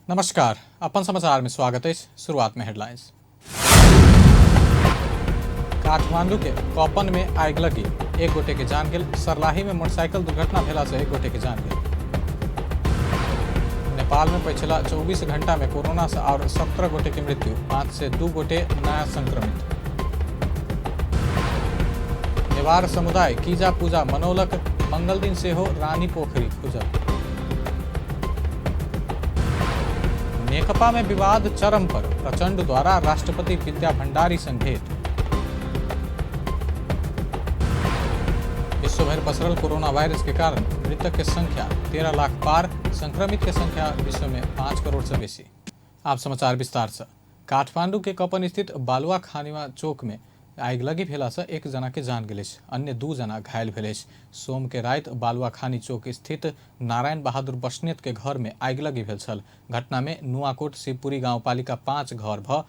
नमस्कार, अपन समाचार में स्वागत है। शुरुआत में हेडलाइंस। काठमांडू के कौपन में आग लगी, एक गोटे के जान गेल। सरलाही में मोटरसाइकिल दुर्घटना भेला से एक गोटे के जान गेल। नेपाल में पिछला 24 घंटा में कोरोना से और 17 गोटे की मृत्यु, 5 से 2 गोटे नया संक्रमित। नेवार समुदाय कीजा पूजा मनौलक, मंगल दिन से हो रानी पोखरी पूजा। नेकपा में विवाद चरम पर, प्रचंड द्वारा राष्ट्रपति विद्या भंडारी संग भेंट। विश्व भर पसरल कोरोना वायरस के कारण मृतक की संख्या 13 लाख पार, संक्रमित की संख्या विश्व में 5 करोड़ से बेसी। आप समाचार विस्तार से। काठमांडू के कपन स्थित बालुआ खानीवा चौक में आग लगी भेला से एक जना के जान गेल, अन्य 2 जना घायल भेल। सोम के रात बालुआ खानी चौक स्थित नारायण बहादुर बस्नेत के घर में आग लगी भेल छल। घटना में नुआकोट शिवपुरी गांवपालिका 5 घर भ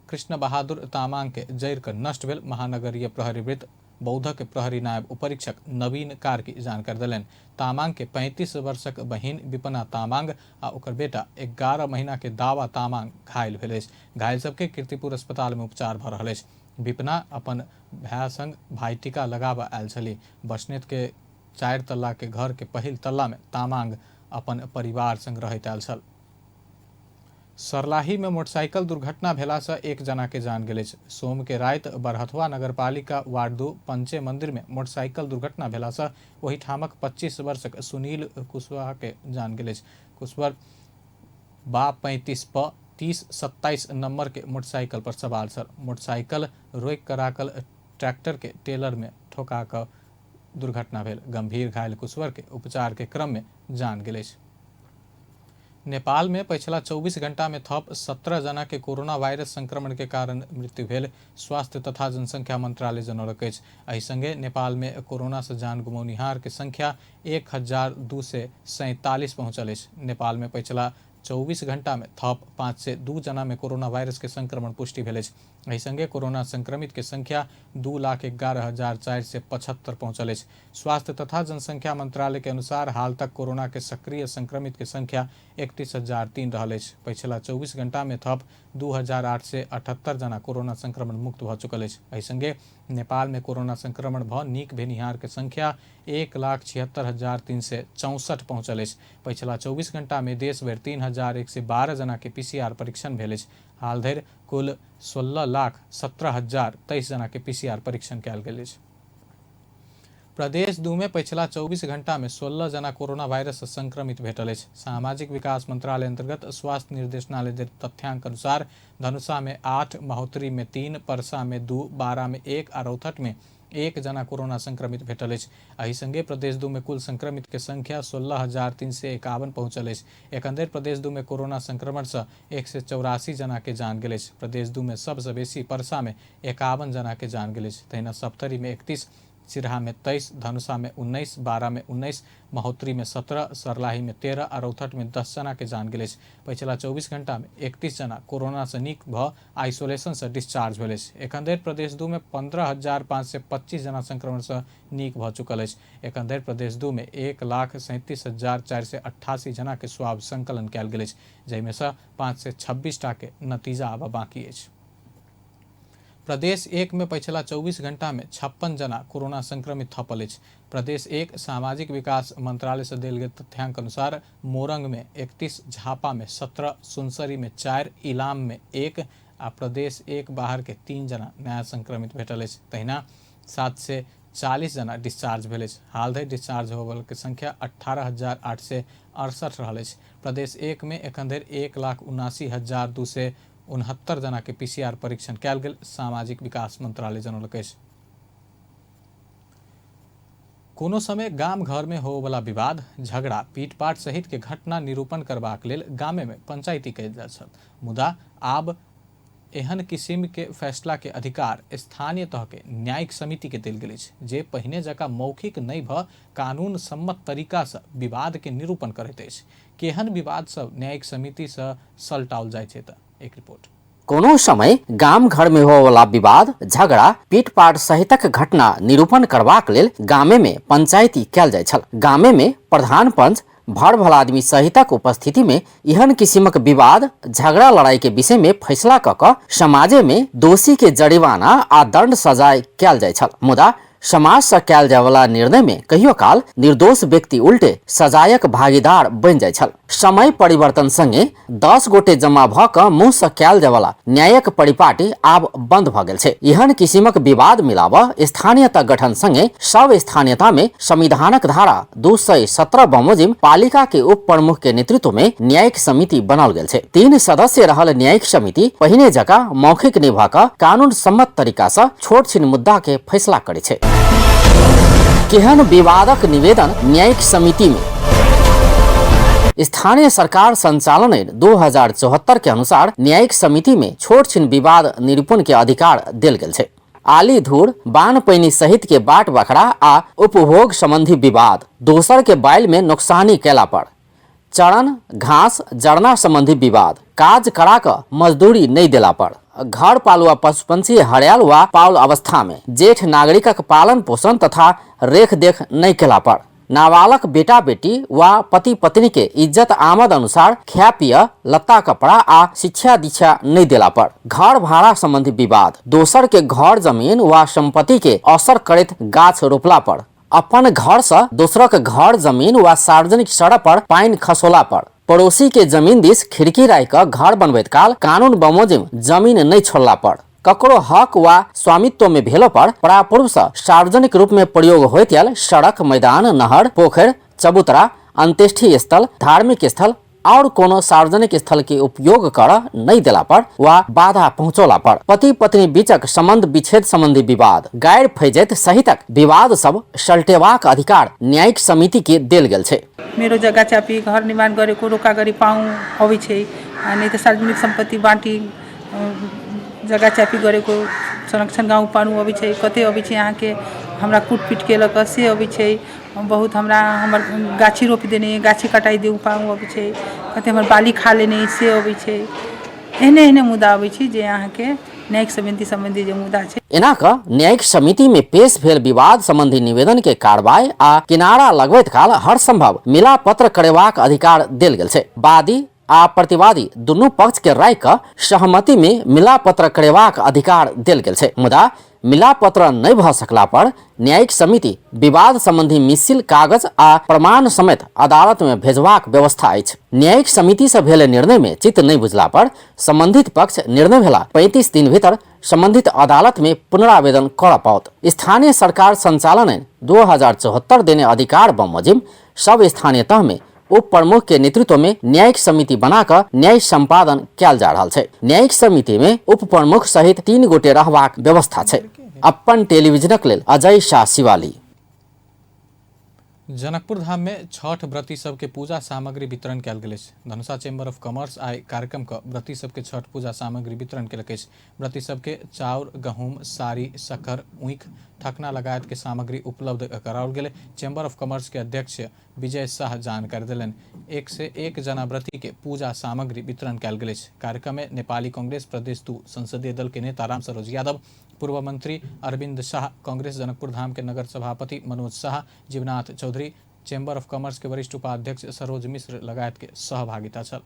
कृष्ण बहादुर तामाङ के जैर कर नष्ट भेल। महानगरीय प्रहरी वृत्त बौद्धक प्रहरी नायब उपरीक्षक नवीन कार्की जानकारी दिलनि। तामाङ के 35 वर्षक बहिन विपना तामाङ आ ओकर बेटा 11 महीना के दावा तामाङ घायल भेल। घायल सबके कीर्तिपुर अस्पताल में उपचार भ रहल अछि। विपना अपन भाई संग भाईटिका लगाबा आयल छली। बस्नेत के 4 तल्ला के घर के पहिल तल्ला में तामाङ अपन परिवार संग रहैत आयल छल। सरलाही में मोटरसाइकिल दुर्घटना भेला से एक जना के जान गेल। सोम के रात बरहथवा नगरपालिका वार्ड 2 पंचे मंदिर में मोटरसाइकिल दुर्घटना भेला से वही ठामक 25 वर्षक सुनील कुशवाहा के जान गेल। कुशवर बा 35 प 3027 नंबर के मोटरसाइकिल पर सवार सर। मोटरसाइकिल रोक कराकल ट्रैक्टर के टेलर में ठोका कर दुर्घटना भेल। गंभीर घायल कुशवर के उपचार के क्रम में जान गेल। नेपाल में पिछला 24 घंटा में थप 17 जना के कोरोना वायरस संक्रमण के कारण मृत्यु भेल। स्वास्थ्य तथा जनसंख्या मंत्रालय जनौलक अछि। एहि संगे नेपाल में कोरोना से जान गुमौनिहार के संख्या 1247 पहुंचल अछि। नेपाल में पिछला 24 घंटा में थप 5 से 2 जना में कोरोना वायरस के संक्रमण पुष्टि भेल अछि। एहि संगे कोरोना संक्रमित के संख्या 2,11,475 पहुंचल अछि। स्वास्थ्य तथा जनसंख्या मंत्रालय के अनुसार हाल तक कोरोना के सक्रिय संक्रमित के संख्या 31,003 रहल अछि। पिछला 24 घंटा में थप 2,878 जना कोरोना संक्रमण मुक्त भ चुकल अछि। एहि संगे नेपाल में कोरोना संक्रमण भ नीक भेनिहार के संख्या 1,76,364 पहुंचल अछि। पिछला 24 घंटा में देश भर 3,112 जना के PCR परीक्षण भेल अछि। हाल धरि कुल 16,17,023 जना के PCR परीक्षण कयल गेल अछि। प्रदेश 2 में पिछला 24 घंटा में 16 जना कोरोना वायरस से संक्रमित भेटल अछि। सामाजिक विकास मंत्रालय अंतर्गत स्वास्थ्य निर्देशनालय के तथ्यांक अनुसार धनुषा में 8, महोत्तरी में 3, परसा में 2, बारा में 1 और रौथट में 1 जना कोरोना संक्रमित भेटल अछि। एहि संगे प्रदेश 2 में कुल संक्रमित के संख्या 16,351 पहुंचल अछि। एखन धरि प्रदेश 2 में कोरोना संक्रमण से 184 जना के जान गेल अछि। प्रदेश 2 में सबसे बेसी परसा में 51 जना के जान गेल अछि। तहिना सप्तरी में 31, सिरहा में 23, धनुषा में 19, बारा में 19, महोत्तरी में 17, सरलाही में 13 और रौथट में 10 जना के जान गेल अछि। पिछला 24 घंटा में 31 जना कोरोना से नीक भ आइसोलेशन से डिस्चार्ज भेल अछि। एखन धरि प्रदेश 2 में 15,525 जना संक्रमण से नीक भ चुकल अछि। एखन धरि प्रदेश 2 में 1,37,488 जना के स्वाब संकलन कयल गेल अछि, जाहिमे से 5 से 26 टा के नतीजा आबऽ बाकी अछि। प्रदेश 1 में पिछला 24 घंटा में 56 जना कोरोना संक्रमित थपल अछि। प्रदेश 1 सामाजिक विकास मंत्रालय से देल गेल तथ्यांक अनुसार मोरंग में 31, झापा में 17, सुनसरी में 4, इलाम में 1 आ प्रदेश 1 बाहर के 3 जना नया संक्रमित भेटल अछि। तहिना 7 से 40 जना डिस्चार्ज भेल अछि। हाल धरि डिस्चार्ज होबल के संख्या 18,868 रहल अछि। प्रदेश 1 में एखन धरि 1,79,269 जना के PCR परीक्षण कयल गेल, सामाजिक विकास मंत्रालय जनौलक अछि। कोनो समय गाम घर में हो वाला विवाद, झगड़ा, पीटपाट सहित के घटना निरूपण करबाक लेल गामे में पंचायती कयल जाइत छल। मुदा आब एहन किसिम के फैसला के अधिकार स्थानीय तह के न्यायिक समिति के देल गेल अछि, जे पहिने जकाँ मौखिक नहि भ कानून सम्मत तरीका से विवाद के निरूपण करैत अछि। केहन विवाद सब न्यायिक समिति से सलटाओल जाय छै त एक रिपोर्ट। कोनो समय गाम घर में हो वाला विवाद, झगड़ा, पीटपाट सहितक घटना निरूपण करबाक लेल गामे में पंचायती कयल जाय छल। गामे में प्रधान पंच, भर भल आदमी सहितक उपस्थिति में एहन किसिमक विवाद झगड़ा लड़ाई के विषय में फैसला क समाजे में दोषी के जरिवाना आ दंड सजाय कयल जाय छल। मुदा समाज से कयल जाय वाला निर्णय में कहियो काल निर्दोष व्यक्ति उल्टे सजायक भागीदार बन जाय छल। समय परिवर्तन संगे 10 गोटे जमा भ क मुंह से कयल जाय वाला न्यायिक परिपाटी आब बंद भ गेल छै। एहन किसिमक विवाद मिलाव स्थानीयता गठन संगे सब स्थानीयता में संविधानक धारा 217 बमोजिम पालिका के उप प्रमुख के नेतृत्व में न्यायिक समिति बनल गेल छै। 3 सदस्य रहल न्यायिक समिति पहिने जका मौखिक नै भ क कानून सम्मत तरीका से छोट छिन मुद्दा के फैसला करे छै। केहन विवादक निवेदन न्यायिक समिति में। स्थानीय सरकार संचालन ऐन 2074 के अनुसार न्यायिक समिति में छोट छिन विवाद निरूपण के अधिकार देल गेल छै। आली धूर बान पैनी सहित के बाट बखरा आ उपभोग संबंधी विवाद, दोसर के बैल में नुकसानी कैला पर, चरण घास जड़ना संबंधी विवाद, काज करा क मजदूरी नहीं देला पर, घर पालुआ पशु पंछी हड़याल वा पाउल अवस्था में जेठ नागरिकक पालन पोषण तथा रेख देख नहीं केला पर, नाबालक बेटा बेटी वा पति पत्नी के इज्जत आमद अनुसार खाय पिय लत्ता कपड़ा आ शिक्षा दीक्षा नहीं देला पर, घर भाड़ा संबंधी विवाद, दोसर के घर जमीन वा संपत्ति के असर करत गाछ रोपला पर, अपन घर से दोसर के घर जमीन वा सार्वजनिक सड़क पर पाइन खसोला पर, पड़ोसी के जमीन दिस खिड़की राय क घर बनबैत काल कानून बमोजिम जमीन नहीं छोड़ला पर, ककरो हक वा स्वामित्व में भेलो पर परापूर्व से सार्वजनिक रूप में प्रयोग होइत आयल सड़क, मैदान, नहर, पोखर, चबूतरा, अंत्येष्टि स्थल, धार्मिक स्थल और कोनो सार्वजनिक स्थल के उपयोग कर नहीं देला पर वा बाधा पहुंचोला पर, पति पत्नी बीचक संबंध विच्छेद संबंधी विवाद, गैर फैजैत सहितक विवाद सब सल्टेबाक अधिकार न्यायिक समिति के देल गेल छै। मेरो जग्गा चापी घर निर्माण गरेको रोका गरी पाऊँ अबै छै, अनि त सार्वजनिक सम्पत्ति बाँटी जग्गा चापी गरेको संरक्षण गाउँ पानु अबै छै, कते अबै छै अहाँ के हमरा कुटपीट केलक से अबै छै, बहुत हमरा हमर गाछी रोपि देने गाछी कटाई देउ पाऊँ अबै छै, कते हमर बाली खा लेने से अबै छै। एहने एहने मुद्दा अबै छै जे अहाँ के न्यायिक समिति संबंधी जे मुद्दा छै। एना क न्यायिक समिति में पेश भेल विवाद संबंधी निवेदन के कार्रवाई आ किनारा लगबैत काल हर संभव मिला पत्र करेबाक अधिकार देल गेल छै। वादी आ प्रतिवादी दुनू पक्ष के राय क सहमति में मिला पत्र करेबाक अधिकार देल गेल छै। मुदा मिला पत्र नहीं भ सकला पर न्यायिक समिति विवाद संबंधी मिसिल कागज आ प्रमाण समेत अदालत में भेजबाक व्यवस्था अछि। न्यायिक समिति से भेल निर्णय में चित्त नहीं बुझला पर संबंधित पक्ष निर्णय भेला 35 दिन भीतर संबंधित अदालत में पुनरावेदन कर पाओत। स्थानीय सरकार संचालन ऐन 2074 देने अधिकार बमोजिम सब स्थानीय तह में उप प्रमुख के नेतृत्व में न्यायिक समिति बनाकर न्याय संपादन कयल जा रहल छै। न्यायिक समिति में उप प्रमुख सहित 3 गोटे रहबाक व्यवस्था छै। अपन टेलीविजनक लेल अजय शाह शिवाली। जनकपुर धाम में छठ व्रती सबके पूजा सामग्री वितरण कयल गेल अछि। धनुषा चेम्बर ऑफ कॉमर्स आइ कार्यक्रम का व्रती सबके छठ पूजा सामग्री वितरण केलक अछि। व्रती सबके चाउर, गहूम, साड़ी, शक्कर, ऊख, ठकना लगायत के सामग्री उपलब्ध कराओल गेल। चेम्बर ऑफ कॉमर्स के अध्यक्ष विजय शाह जानकारी देलन। 1 से 1 जना व्रती के पूजा सामग्री वितरण कयल गेल अछि। कार्यक्रम में नेपाली कांग्रेस प्रदेश 2 संसदीय दल के नेता राम सरोज यादव, पूर्व मंत्री अरविंद शाह, कांग्रेस जनकपुर धाम के नगर सभापति Manoj Shah, Jeevnath Chaudhary, chamber of commerce के वरिष्ठ उपाध्यक्ष सरोज मिश्र लगायत के सहभागिता छल।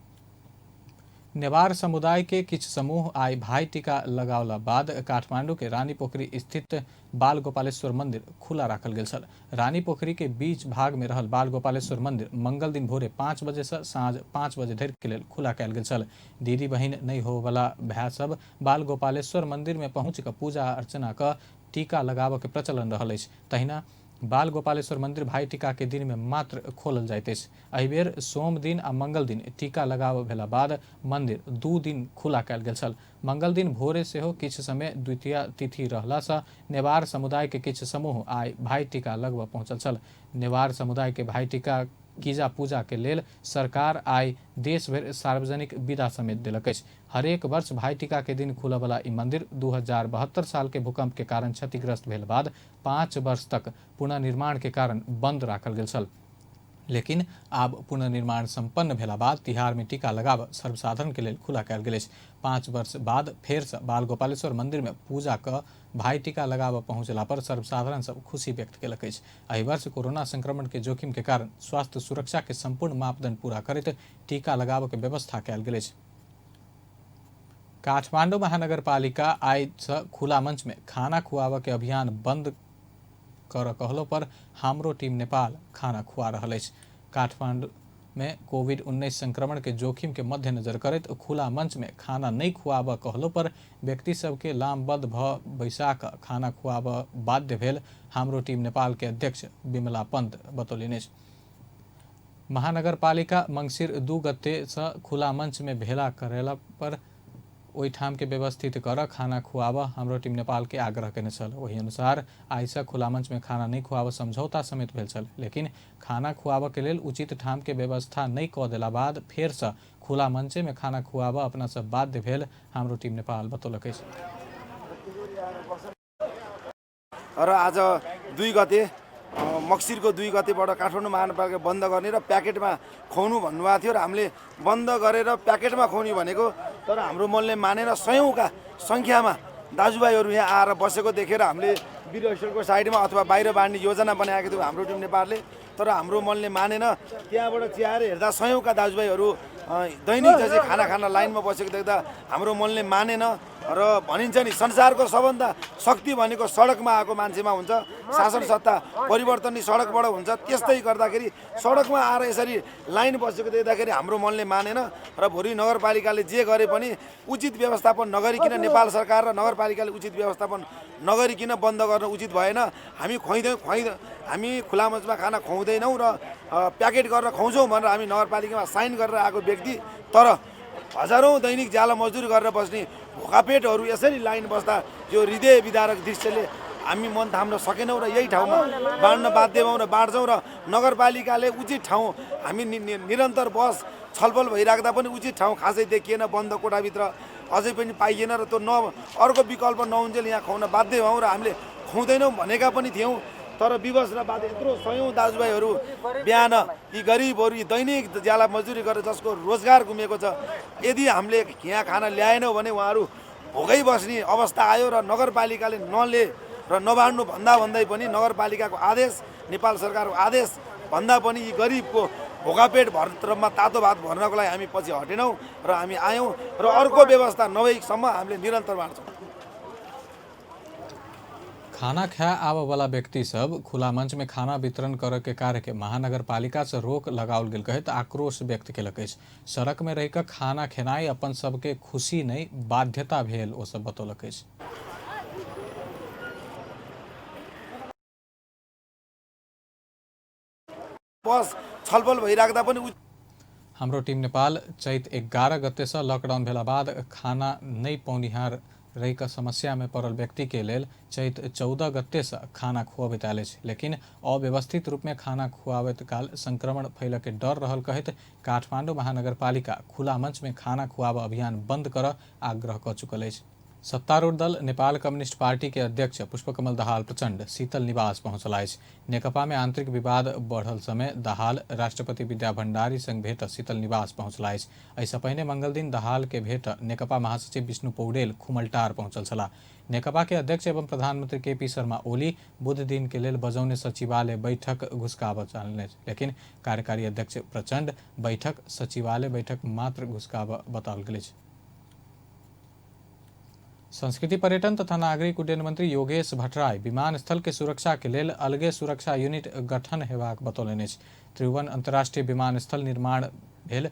नेवार समुदाय के किछ समूह आई भाई टीका लगावला बाद काठमांडू के रानी पोखरी स्थित बाल गोपालेश्वर मंदिर खुला राखल गेल छल। रानी पोखरी के बीच भाग में रहल बाल गोपालेश्वर मंदिर मंगल दिन भोरे 5 बजे से साँझ 5 बजे धरि के लेल खुला कयल गेल छल। दीदी बहिन नहीं हो वाला भाई सब बाल गोपालेश्वर मंदिर में पहुंच क पूजा अर्चना क टीका लगाबऽ के प्रचलन रहल अछि। तहिना बाल गोपालेश्वर मंदिर भाई टीका के दिन में मात्र खोलल जाइत अछि। एहि बेर सोम दिन आ मंगल दिन टीका लगाबऽ भेला बाद मंदिर 2 दिन खुला कयल गेल छल। मंगल दिन भोरे सेहो किछु समय द्वितीय तिथि रहला सँ नेवार समुदाय के किछु समूह आइ भाई टीका लगबऽ पहुंचल छल। नेवार समुदाय के भाई टीका कीजा पूजा के लेल सरकार आइ देश भर सार्वजनिक विदा समेत देलक अछि। हरेक वर्ष भाई टीका के दिन खुलऽ वाला ई मंदिर 2072 साल के भूकंप के कारण क्षतिग्रस्त भेल बाद 5 वर्ष तक पुनर्निर्माण के कारण बंद राखल गेल छल। लेकिन आब पुनर्निर्माण संपन्न भेला बाद तिहार में टीका लगाब सर्वसाधारण के लेल खुला कयल गेल अछि। 5 वर्ष बाद फेर से बाल गोपालेश्वर मंदिर में पूजा क भाई टीका लगाब पहुंचला पर सर्वसाधारण सब खुशी व्यक्त केलक अछि। एहि वर्ष कोरोना संक्रमण के जोखिम के कारण स्वास्थ्य सुरक्षा के संपूर्ण मापदंड पूरा करैत टीका लगाब के व्यवस्था कयल गेल अछि। काठमांडू महानगरपालिका आइ से खुला मंच में खाना खुआब के अभियान बंद कर कहलो पर हमरो टीम नेपाल खाना खुआ रहल अछि। काठमांडू में कोविड-19 संक्रमण के जोखिम के मद्देनजर करैत खुला मंच में खाना नहीं खुआब कहलो पर व्यक्ति सबके लामबद्ध भ बैसाक खाना खुआब बाध्य भेल हमरो टीम नेपाल के अध्यक्ष विमला पंत बतौलनि अछि। महानगरपालिका मंगसिर 2 गते से खुला मंच में भेला करेला पर ओहिठाम के व्यवस्थित कर खाना खुआब हमरो टीम नेपाल के आग्रह केने छल। वही अनुसार आइ से खुला मंच में खाना नहीं खुआब समझौता समेत भेल छल, लेकिन खाना खुआब के लेल उचित ठाम के व्यवस्था नहीं क देला बाद फेर से खुला मंचे में खाना खुआब अपना से बाध्य भेल हमरो टीम नेपाल बतौलक अछि। र आज 2 गते मक्सिरको 2 गतेबाट काठमाडौँ महानगरपालिका बन्द गर्ने र प्याकेटमा खुवाउनु भन्नुभएको थियो र हामीले बन्द गरेर प्याकेटमा खुवाउने भनेको, तर हाम्रो मनले मानेर सयौँका सङ्ख्यामा दाजुभाइहरू यहाँ आएर बसेको देखेर हामीले वीर स्टोरको साइडमा अथवा बाहिर बाँड्ने योजना बनाएको थियो हाम्रो टिम नेपालले, तर हाम्रो मनले मानेन। त्यहाँबाट चियाएर हेर्दा सयौँका दाजुभाइहरू दैनिक जस्तै खाना खान लाइनमा बसेको देख्दा हाम्रो मनले मानेन। र भनिन्छ नि संसारको सबभन्दा शक्ति भनेको सडकमा आएको मान्छेमा हुन्छ, शासन सत्ता परिवर्तन नि सडकबाट हुन्छ। त्यस्तै गर्दाखेरि सडकमा आएर यसरी लाइन बसेको देख्दाखेरि हाम्रो मनले मानेन र भोलि नगरपालिकाले जे गरे पनि उचित व्यवस्थापन नगरिकन, नेपाल सरकार र नगरपालिकाले उचित व्यवस्थापन नगरिकन बन्द गर्न उचित भएन। हामी हामी खुला मञ्चमा खाना खुवाउँदैनौँ र प्याकेट गरेर खुवाउँछौँ भनेर हामी नगरपालिकामा साइन गरेर आएको व्यक्ति, तर हजारौँ दैनिक ज्याला मजदुरी गरेर बस्ने भोकापेटहरू यसरी लाइन बस्दा यो हृदय विदारक दृश्यले हामी मन थाम्न सकेनौँ र यही ठाउँमा बाँड्न बाध्य भयौँ र बाँड्छौँ। र नगरपालिकाले उचित ठाउँ, हामी निरन्तर बस छलफल भइराख्दा पनि उचित ठाउँ खासै देखिएन, बन्द कोठाभित्र अझै पनि पाइएन र त्यो अर्को विकल्प नहुन्जेल यहाँ खुवाउन बाध्य भयौँ र हामीले खुवाउँदैनौँ भनेका पनि थियौँ। तर विवश र बाद यत्रो सयौँ दाजुभाइहरू बिहान यी गरिबहरू यी दैनिक ज्याला मजदुरी गरेर जसको रोजगार गुमेको छ, यदि हामीले यहाँ खाना ल्याएनौँ भने उहाँहरू भोकै बस्ने अवस्था आयो। र नगरपालिकाले नले र नबाँड्नु भन्दै पनि नगरपालिकाको आदेश, नेपाल सरकारको आदेश भन्दा पनि यी गरिबको भोकापेट भरमा तातो भात भर्नको लागि हामी पछि हटेनौँ र हामी आयौँ र अर्को व्यवस्था नभएसम्म हामीले निरन्तर बाँड्छौँ। खाना खाए आब वाला व्यक्ति सब खुला मंच में खाना वितरण करे के कार्य के महानगरपालिका से रोक लगाओल गेल कहत आक्रोश व्यक्त केलक अछि। सड़क में रहिक खाना खेनाई अपन सबके खुशी नहीं बाध्यता भेल ओ सब बतौलक अछि। बस छलफल भइराख्दा पनि हाम्रो टीम नेपाल चैत 11 गते से लॉकडाउन भेला बाद खाना नहीं पौनिहार रहिक समस्या में पड़ल व्यक्ति के लेल चैत 14 गते से खाना खुआबैत आयल अछि, लेकिन अव्यवस्थित रूप में खाना खुआबैत काल संक्रमण फैल के डर रहल कहत काठमांडू महानगरपालिका खुला मंच में खाना खुआब अभियान बंद कर आग्रह क चुकल अछि। सत्तारूढ़ दल नेपाल कम्युनिस्ट पार्टी के अध्यक्ष पुष्पकमल दाहाल प्रचंड शीतल निवास पहुंचला अछि। नेकपा में आंतरिक विवाद बढ़ल समय दाहाल राष्ट्रपति विद्या भण्डारी संग भेट शीतल निवास पहुंचला अछि। ऐसा पहिने मंगल दिन दाहाल के भेट नेकपा महासचिव विष्णु पौडेल खुमलटार पहुंचल छलाह। नेकपा के अध्यक्ष एवं प्रधानमंत्री केपी शर्मा ओली बुध दिन के लेल बजौने सचिवालय बैठक घुसकाब चाहलनि, लेकिन कार्यकारी अध्यक्ष प्रचंड बैठक सचिवालय बैठक मात्र घुसकाब बताओल गेल अछि। संस्कृति पर्यटन तथा नागरिक उड्डयन मंत्री योगेश भट्टराई विमानस्थल के सुरक्षा के लेल अलगे सुरक्षा यूनिट गठन हेबाक बतौलनि अछि। त्रिभुवन अंतर्राष्ट्रीय विमानस्थल निर्माण भेल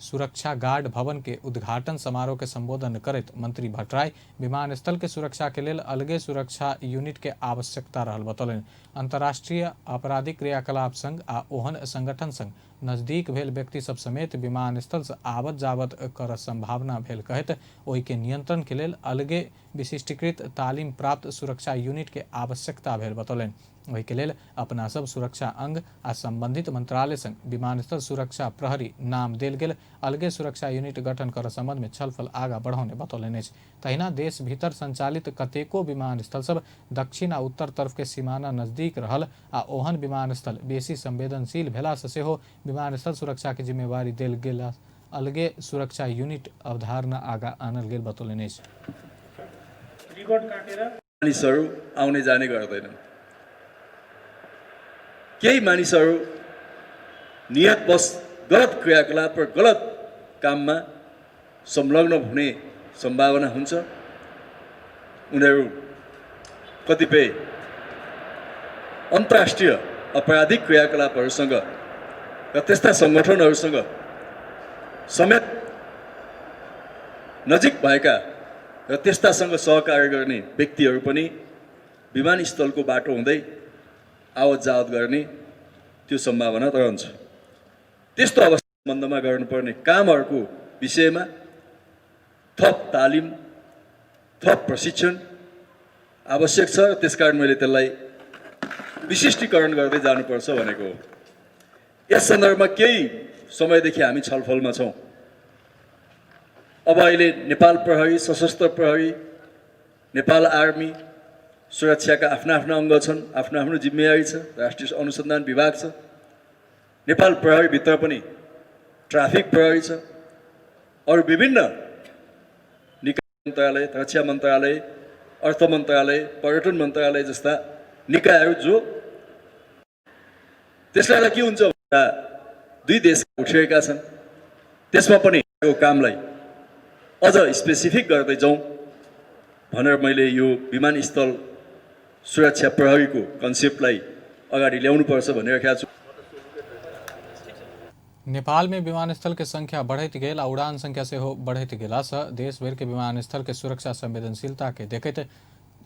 सुरक्षा गार्ड भवन के उद्घाटन समारोह के संबोधन करैत मंत्री भट्टराई विमानस्थल के सुरक्षा के लेल अलगे सुरक्षा यूनिट के आवश्यकता रहल बतौलनि। अंतर्राष्ट्रीय आपराधिक क्रियाकलाप संघ आ ओहन संगठन संग नजदीक भेल व्यक्ति सब समेत विमानस्थल से आवत जावत कर संभावना भेल कहत ओहि के नियंत्रण के लेल अलगे विशिष्टीकृत तालीम प्राप्त सुरक्षा यूनिट के आवश्यकता भेल बतौलनि। ओहि के लेल अपना सब सुरक्षा अंग आ संबंधित मंत्रालय संग विमानस्थल सुरक्षा प्रहरी नाम देल गेल अलगे सुरक्षा यूनिट गठन कर संबंध में छलफल आगा बढ़ौने बतौलनि अछि। तहिना देश भीतर संचालित कतेको विमानस्थल सब दक्षिण आ उत्तर तरफ के सीमाना नजदीक रहल आ ओहन विमानस्थल बेसी संवेदनशील भेला से सेहो विमानस्थल सुरक्षा के जिम्मेवारी देल गेल अलगे सुरक्षा यूनिट अवधारणा आगा आनल गेल बतौलनि अछि। मानिसहरू आउने जाने गर्दैनन्। केही मानिसहरू नियतवश गलत क्रियाकलाप र गलत काममा संलग्न हुने सम्भावना हुन्छ। उनीहरू कतिपय अन्तर्राष्ट्रिय अपराधिक क्रियाकलापहरूसँग र त्यस्ता सङ्गठनहरूसँग समेत नजिक भएका र त्यस्तासँग सहकार्य गर्ने व्यक्तिहरू पनि विमानस्थलको बाटो हुँदै आवत जावत गर्ने त्यो सम्भावना रहन्छ। त्यस्तो अवस्था सम्बन्धमा गर्नुपर्ने कामहरूको विषयमा थप तालिम, थप प्रशिक्षण आवश्यक छ र त्यसकारण मैले त्यसलाई विशिष्टीकरण गर्दै जानुपर्छ भनेको हो। यस सन्दर्भमा केही समयदेखि हामी छलफलमा छौँ। अब अहिले नेपाल प्रहरी, सशस्त्र प्रहरी, नेपाल आर्मी सुरक्षाका आफ्ना आफ्ना अङ्ग छन्, आफ्नो आफ्नो जिम्मेवारी छ, राष्ट्रिय अनुसन्धान विभाग छ। नेपाल प्रहरीभित्र पनि ट्राफिक प्रहरी छ, अरू विभिन्न निकाय मन्त्रालय, रक्षा मन्त्रालय, अर्थ मन्त्रालय, पर्यटन मन्त्रालय जस्ता निकायहरू जो त्यसलाई के हुन्छ भन्दा दुई देश उठेका छन्। त्यसमा पनि यो कामलाई अझ स्पेसिफिक गर्दै जाउँ भनेर मैले यो विमानस्थल सुरक्षा प्रहरीको कन्सेप्टलाई अगाडि ल्याउनुपर्छ भनेर राखेको छु। नेपाल में विमानस्थल के संख्या बढ़त गेल आ उड़ान संख्या से बढ़त गेला से देश भर के विमानस्थल के सुरक्षा संवेदनशीलता के देखते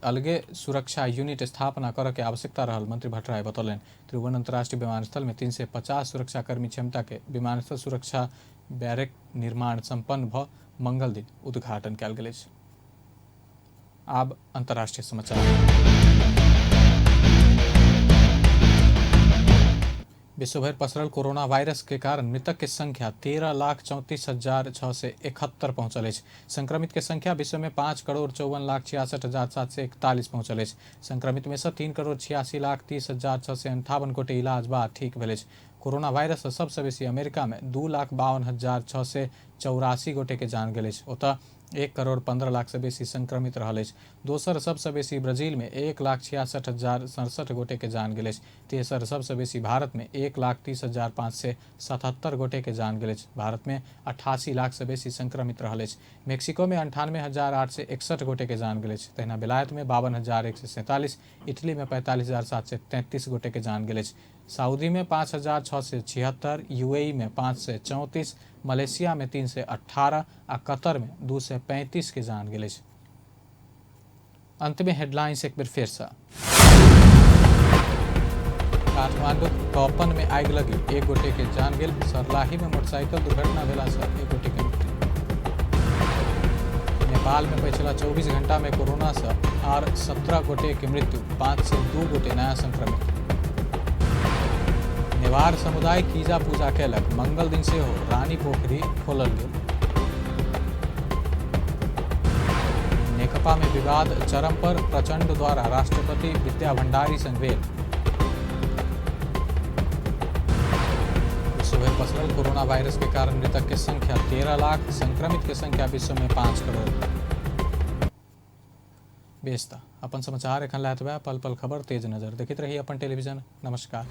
अलगे सुरक्षा यूनिट स्थापना करे के आवश्यकता रहल मंत्री भट्टराई बतौलन। त्रिभुवन अंतर्राष्ट्रीय विमानस्थल में 350 सुरक्षाकर्मी क्षमता के विमानस्थल सुरक्षा बैरक निर्माण संपन्न भ मंगल दिन उद्घाटन कयल गेल अछि। आब अंतर्राष्ट्रीय समाचार। विश्वभर पसरल कोरोना वायरस के कारण मृतक की संख्या 13,34,671 पहुंचल है। संक्रमित के संख्या विश्व में 5,54,66,741 पहुंचल है। संक्रमित में से 3,86,30,658 गोटे इलाज बाद ठीक भेल। कोरोना वायरस सबसे बेसी अमेरिका में 2,52,684 गोटे के जान गेल। ओतः 1,15,00,000 से बेसी संक्रमित रहल। दोसर सबसे बेसी ब्राजील में 1,66,067 गोटे के जान गेल। तेसर सबसे बेसी भारत में 1,30,577 गोटे के जान गेल। भारत में 88 लाख से बेसी संक्रमित रहल। मेक्सिको में 98,861 गोटे के जान गेल। तहिना बेलायत में 52,147, इटली में 45,733 गोटे के जान गेल। सऊदी में 5,676, यूएई में 534, मलेशिया में 318 आ कतर में 235 के जान गेल। अंत में हेडलाइंस एक बार फिर से। काठमांडू कौपन में आग लगी, एक गोटे के जान गेल। सरलाही में मोटरसाइकिल दुर्घटना भेला से एक गोटे के मृत्यु। नेपाल में पिछला 24 घंटा में कोरोना से और 17 गोटे की मृत्यु, 5 से 2 गोटे नया संक्रमित। नेवार समुदाय कीजा पूजा कैलक, मंगल दिन से हो रानी पोखरी खोलल गेल। नेकपा में विवाद चरम पर, प्रचंड द्वारा राष्ट्रपति विद्या भंडारी संग भेल। विश्वभर पसरल कोरोना वायरस के कारण मृतक की संख्या 13 लाख, संक्रमित की संख्या विश्व में 5 करोड़। बेस्ता अपन समाचार एखन लायत बा। पल पल खबर तेज नजर देखित रही अपन टेलीविजन। नमस्कार।